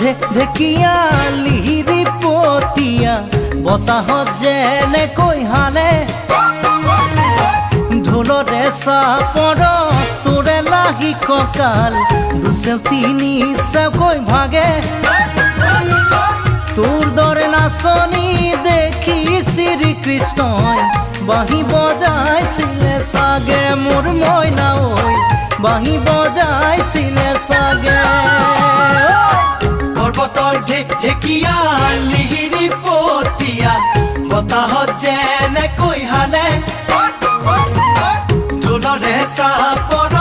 ঢেকীয়া লিহিৰি পতীয়া বতাহত যেনেকৈ হানে ঢোলৰে চাপৰত তোৰে লাহি কঁকাল দুচেও তিনি চেওকৈ ভাগে তোৰ দৰে নাচনি দেখি শ্ৰীকৃষ্ণই বাঁহী বজাইছিলে চাগে মোৰ মইনা ঐ বাঁহী বজাইছিলে চাগে পৰ্বতৰ ঢেকীয়া লিহিৰি পতীয়া বতাহত যেনেকৈ হানে ঢোলৰে চাপৰত